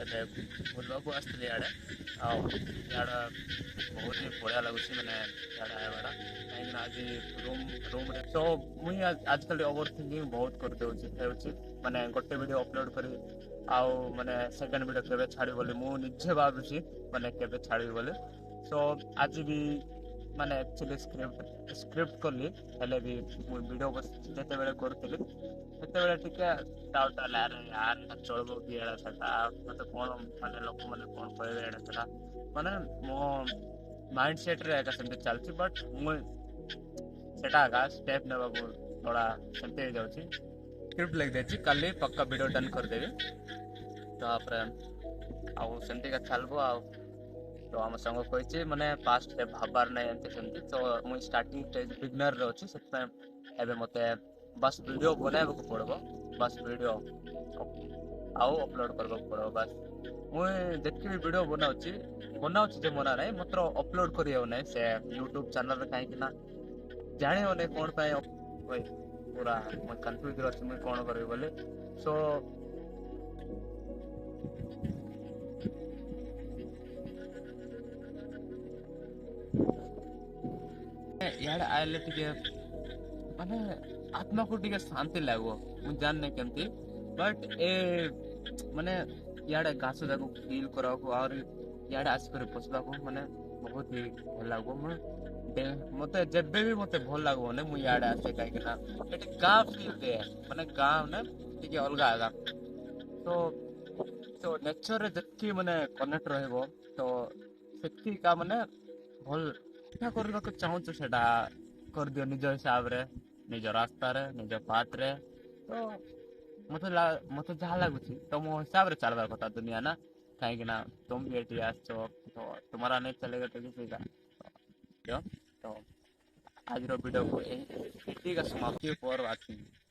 ଏବେ ବୁଲିବାକୁ ଆସିଥିଲି ଇଆଡ଼େ। ଆଉ ଇଆଡ଼େ ବହୁତ ହିଁ ବଢ଼ିଆ ଲାଗୁଛି ମାନେ ଇଆଡ଼େ ଆଇବାଟା, କାହିଁକିନା ଆଜି ରୁମ୍ରେ ତ ମୁଇଁ ଆଜିକାଲି ଓଭର ଥିଙ୍କିଂ ବହୁତ କରିଦେଉଛି ହେଉଛି, ମାନେ ଗୋଟେ ଭିଡ଼ିଓ ଅପଲୋଡ଼ କରି ଆଉ ମାନେ ସେକେଣ୍ଡ ଭିଡ଼ିଓ କେବେ ଛାଡ଼ିବି ବୋଲି ମୁଁ ନିଜେ ଭାବୁଛି, ମାନେ କେବେ ଛାଡ଼ିବି ବୋଲି। ସୋ ଆଜି ବି ମାନେ ଆକ୍ଚୁଆଲି ସ୍କ୍ରିପ୍ଟ କଲି, ହେଲେ ବି ମୁଁ ଭିଡ଼ିଓ ଯେତେବେଳେ କରୁଥିଲି ସେତେବେଳେ ଟିକେ ଡାଉଟ୍ ହେଲା, ଆରେ ୟାର ଏଇଟା ଚଳିବ କି ଏଇଟା ସେଟା, ମୋତେ କ'ଣ ମାନେ ଲୋକମାନେ କ'ଣ କହିବେ ଏଇଟା ସେଟା, ମାନେ ମୋ ମାଇଣ୍ଡ ସେଟ୍ରେ ଏକା ସେମିତି ଚାଲିଛି। ବଟ୍ ମୁଁ ସେଟା ଏକା ଷ୍ଟେପ୍ ନେବାକୁ ଥୋଡ଼ା ସେମିତି ହେଇଯାଉଛି। ସ୍କ୍ରିପ୍ଟ ଲେଖିଦେଇଛି, କାଲି ପକ୍କା ଭିଡ଼ିଓ ଡନ୍ କରିଦେବି, ତାପରେ ଆଉ ସେମିତିକା ଚାଲିବ। ଆଉ ତ ଆମ ସାଙ୍ଗ କହିଛି ମାନେ ଫାଷ୍ଟ ଷ୍ଟେପ୍ ଭାବାର ନାହିଁ ଏମିତି ସେମିତି, ତ ମୁଁ ଷ୍ଟାର୍ଟିଂ ଷ୍ଟେଜ୍ ବିଗନର୍ରେ ଅଛି, ସେଥିପାଇଁ ଏବେ ମୋତେ ବାସ୍ ଭିଡ଼ିଓ ବନାଇବାକୁ ପଡ଼ିବ, ବାସ୍ ଭିଡ଼ିଓ ଆଉ ଅପଲୋଡ଼ କରିବାକୁ ପଡ଼ିବ ବାସ୍। ମୁଁ ଯେତିକି ବି ଭିଡ଼ିଓ ବନାଉଛି ଯେ ମନା ନାହିଁ, ମାତ୍ର ଅପଲୋଡ଼ କରିବାକୁ ନାହିଁ ସେ ୟୁଟ୍ୟୁବ୍ ଚ୍ୟାନେଲ୍ରେ, କାହିଁକି ନା ଜାଣି ହେଉନି କ'ଣ ପାଇଁ ପୁରା ମୁଁ କନଫ୍ୟୁଜ୍ରେ ଅଛି ମୁଁ କ'ଣ କରିବି ବୋଲି। ସୋ ଇଆଡ଼େ ଆଇଲେ ଟିକେ ମାନେ ଆତ୍ମାକୁ ଟିକେ ଶାନ୍ତି ଲାଗିବ, ମୁଁ ଜାଣିନି କେମିତି। ବଟ୍ ମାନେ ଇଆଡ଼େ ଘାସ ଯାକୁ ଫିଲ୍ କରିବାକୁ ଆହୁରି ଇଆଡ଼େ ଆସିକରି ବସିବାକୁ ମାନେ ବହୁତ ହି ଭଲ ଲାଗିବ। ମୋତେ ଯେବେ ବି ମୋତେ ଭଲ ଲାଗିବନି ମୁଁ ଇଆଡ଼େ ଆସେ, କାହିଁକି ନା ଏଠି ଗାଁ ଫିଲ୍ ଦିଏ, ମାନେ ଗାଁ ମାନେ ଟିକେ ଅଲଗା ଅଲଗା। ତ ନେଚରରେ ଯେତିକି ମାନେ କନେକ୍ଟ ରହିବ, ତ ସେତିକି ମାନେ ଭଲ ଯାହା କରିବାକୁ ଚାହୁଁଛୁ ସେଟା କରିଦିଅ ନିଜ ହିସାବରେ, ନିଜ ରାସ୍ତାରେ, ନିଜ ପାଥରେ। ତ ମୋତେ ଯାହା ଲାଗୁଛି ତମ ହିସାବରେ ଚାଲିବା କଥା ଦୁନିଆ ନା, କାହିଁକି ନା ତୁମ ବି ଏଠି ଆସିଛ, ତ ତୁମର नहीं चलेगा तो किसी का। तो आज वीडियो को यही का समाप्ति पर आती है।